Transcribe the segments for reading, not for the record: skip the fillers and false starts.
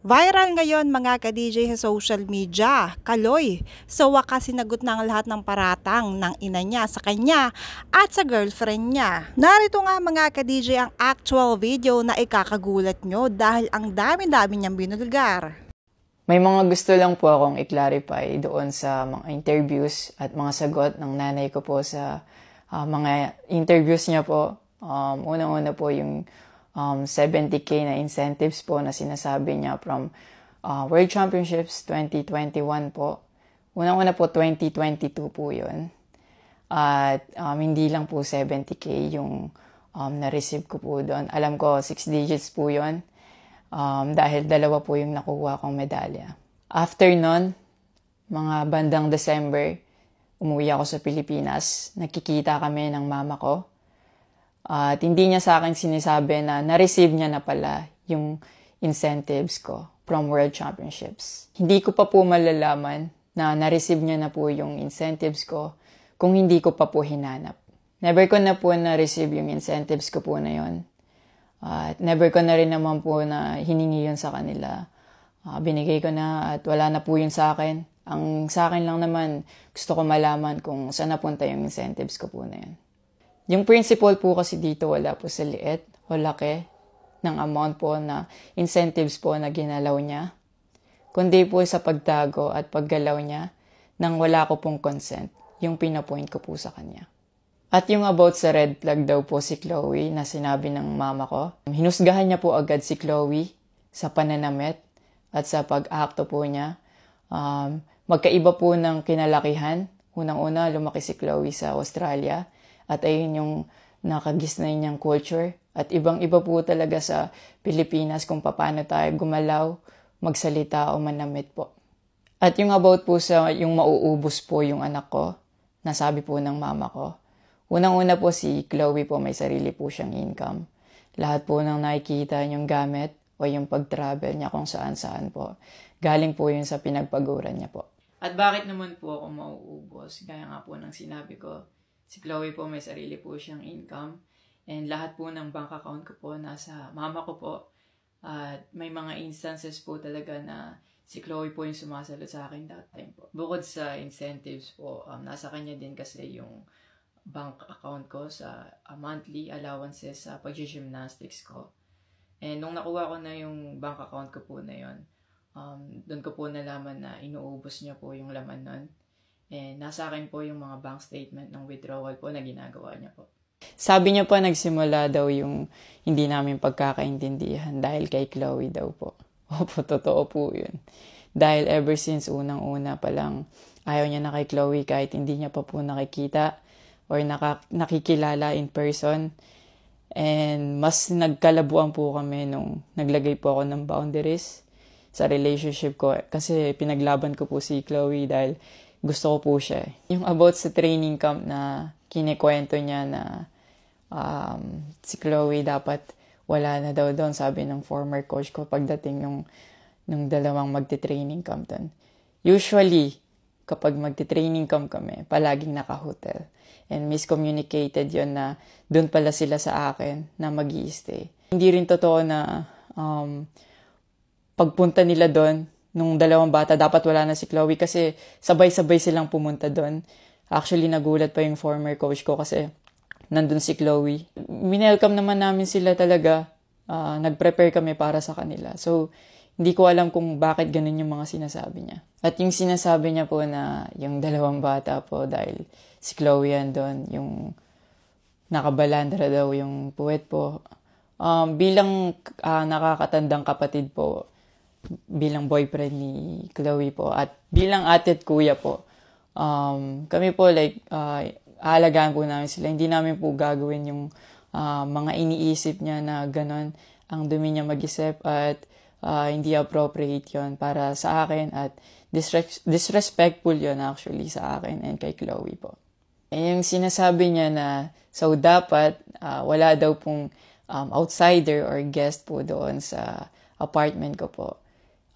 Viral ngayon mga ka-DJ sa social media, Kaloy. Sa wakas sinagot ng lahat ng paratang ng ina niya sa kanya at sa girlfriend niya. Narito nga mga ka-DJ ang actual video na ikakagulat nyo dahil ang dami-dami niyang binulgar. May mga gusto lang po akong i-clarify doon sa mga interviews at mga sagot ng nanay ko po sa mga interviews niya po. Unang-una po yung 70K na incentives po na sinasabi niya from World Championships 2021 po. Unang-una po 2022 po yun. At hindi lang po 70K yung na-receive ko po doon. Alam ko 6 digits po yun dahil dalawa po yung nakuha kong medalya. After nun, mga bandang December, umuwi ako sa Pilipinas. Nakikita kami ng mama ko. At hindi niya sa akin sinasabi na na-receive niya na pala yung incentives ko from World Championships. Hindi ko pa po malalaman na na-receive niya na po yung incentives ko kung hindi ko pa po hinanap. Never ko na po na-receive yung incentives ko po na yun. At never ko na rin naman po na hiningi yun sa kanila. Binigay ko na at wala na po yun sa akin. Ang sa akin lang naman, gusto ko malaman kung saan napunta yung incentives ko po na yun. Yung principle po kasi dito wala po sa liit o laki ng amount po na incentives po na ginalaw niya, kundi po sa pagtago at paggalaw niya nang wala ko pong consent, yung pinapoint ko po sa kanya. At yung about sa red flag daw po si Chloe na sinabi ng mama ko, hinusgahan niya po agad si Chloe sa pananamit at sa pag-akto po niya. Magkaiba po ng kinalakihan. Unang-una, lumaki si Chloe sa Australia. At ayun yung nakagisnay niyang culture. At ibang-iba po talaga sa Pilipinas kung paano tayo gumalaw, magsalita o manamit po. At yung about po sa yung mauubos po yung anak ko, nasabi po ng mama ko. Unang-una po si Chloe po may sarili po siyang income. Lahat po ng nakikita niyong gamit o yung pag-travel niya kung saan-saan po. Galing po yun sa pinagpaguran niya po. At bakit naman po ako mauubos? Gaya nga po ng sinabi ko, si Chloe po may sarili po siyang income and lahat po ng bank account ko po nasa mama ko po. At may mga instances po talaga na si Chloe po yung sumasagot sa akin that time po. Bukod sa incentives po, nasa kanya din kasi yung bank account ko sa monthly allowances sa pag-gymnastics ko. And nung nakuha ko na yung bank account ko po na yun, doon ko po nalaman na inuubos niya po yung laman nun. And nasa akin po yung mga bank statement ng withdrawal po na ginagawa niya po. Sabi niya pa nagsimula daw yung hindi namin pagkakaintindihan dahil kay Chloe daw po. Opo, totoo po yun. Dahil ever since unang-una pa lang, ayaw niya na kay Chloe kahit hindi niya pa po nakikita or nakikilala in person. And mas nagkalabuan po kami nung naglagay po ako ng boundaries sa relationship ko. Kasi pinaglaban ko po si Chloe dahil gusto ko po siya. Yung about sa training camp na kinikwento niya na si Chloe dapat wala na daw doon, sabi ng former coach ko pagdating nung dalawang magte-training camp doon. Usually, kapag magte-training camp kami, palaging naka-hotel. And miscommunicated yon na doon pala sila sa akin na mag-i-stay. Hindi rin totoo na pagpunta nila doon, nung dalawang bata, dapat wala na si Chloe kasi sabay-sabay silang pumunta doon. Actually, nagulat pa yung former coach ko kasi nandun si Chloe. Minelcome naman namin sila talaga. Nag-prepare kami para sa kanila. So, hindi ko alam kung bakit ganun yung mga sinasabi niya. At yung sinasabi niya po na yung dalawang bata po dahil si Chloe andun, yung nakabalandra daw yung puwet po. Bilang nakakatandang kapatid po, bilang boyfriend ni Chloe po at bilang ate at kuya po, kami po aalagaan po namin sila. Hindi namin po gagawin yung mga iniisip niya na ganon ang dumi niya mag-isip at hindi appropriate yon para sa akin at disrespectful yon actually sa akin and kay Chloe po. And yung sinasabi niya na so dapat wala daw pong outsider or guest po doon sa apartment ko po.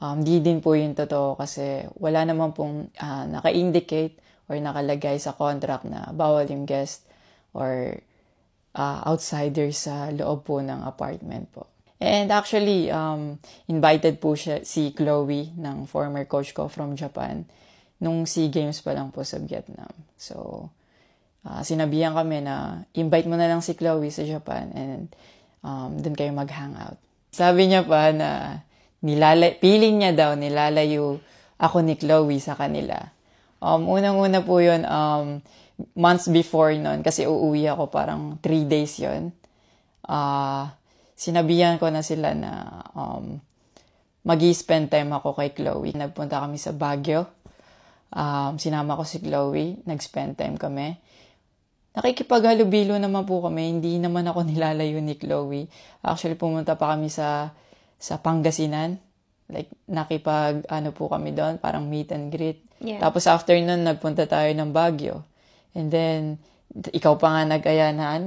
Di din po yung totoo kasi wala naman pong naka-indicate or nakalagay sa contract na bawal yung guest or outsider sa loob po ng apartment po. And actually, invited po si Chloe ng former coach ko from Japan nung SEA Games pa lang po sa Vietnam. So, sinabihan kami na invite mo na lang si Chloe sa Japan and dun kayo mag-hangout. Sabi niya pa na feeling niya daw nilalayo ako ni Chloe sa kanila. Unang-una po yun, months before nun, kasi uuwi ako parang 3 days yun. Sinabihan ko na sila na mag-i-spend time ako kay Chloe. Nagpunta kami sa Baguio. Sinama ko si Chloe. Nag-spend time kami. Nakikipaghalubilo naman po kami. Hindi naman ako nilalayo ni Chloe. Actually, pumunta pa kami sa Pangasinan. Like, po kami doon. Parang meet and greet. Yeah. Tapos after nun, nagpunta tayo ng Baguio. And then, ikaw pa nga nag-aya na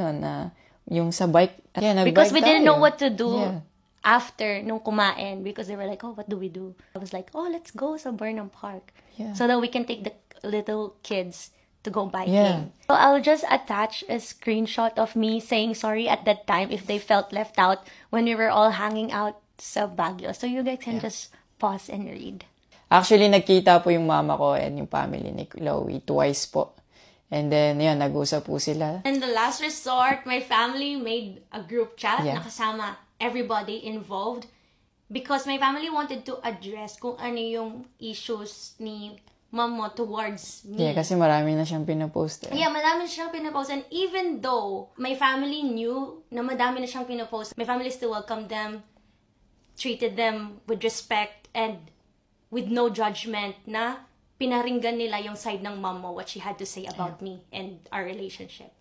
yung sa bike. Yeah, Because we didn't know what to do Yeah. after nung kumain because they were like, oh, what do we do? I was like, oh, let's go sa Burnham Park Yeah. so that we can take the little kids to go biking. Yeah. So I'll just attach a screenshot of me saying sorry at that time if they felt left out when we were all hanging out sa Baguio. So you guys can just pause and read. Actually, nagkita po yung mama ko and yung family ni Chloe twice po. And then, yun, nag-usap po sila. In the last resort, my family made a group chat Yeah. na kasama everybody involved because my family wanted to address kung ano yung issues ni mom mo towards me. Yeah, kasi marami na siyang pinapost. Yeah, madami na siyang pinapost. And even though my family knew na madami na siyang pinapost, my family still welcomed them, treated them with respect, and with no judgment na pinaringgan nila yung side ng mom mo, what she had to say about me and our relationship.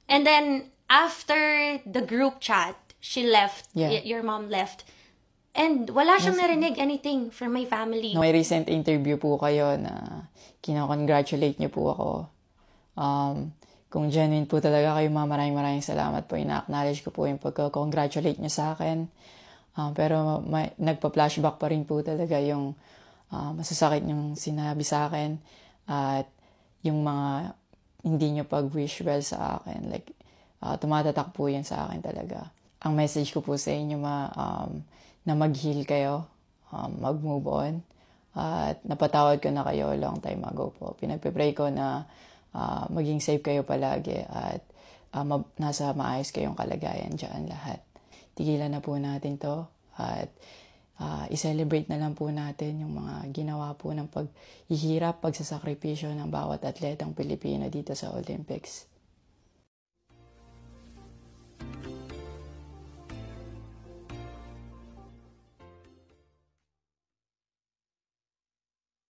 And then, after the group chat, she left, Yeah. your mom left, and wala siyang narinig anything from my family. May recent interview po kayo na kinakongratulate niyo po ako. Kung genuine po talaga kayo, maraming salamat po. Ina-acknowledge ko po yung pagka-congratulate niyo sa akin. Pero nagpa-flashback pa rin po talaga yung masasakit yung sinabi sa akin at yung mga hindi nyo pag-wish well sa akin. Like, tumatatak po yan sa akin talaga. Ang message ko po sa inyo na mag-heal kayo, mag-move on, at napatawad ko na kayo long time ago po. Pinagpe-pray ko na maging safe kayo palagi at nasa maayos kayong kalagayan dyan lahat. Tigilan na po natin to at i-celebrate na lang po natin yung mga ginawa po ng paghihirap, pagsasakripisyo ng bawat atletang Pilipino dito sa Olympics.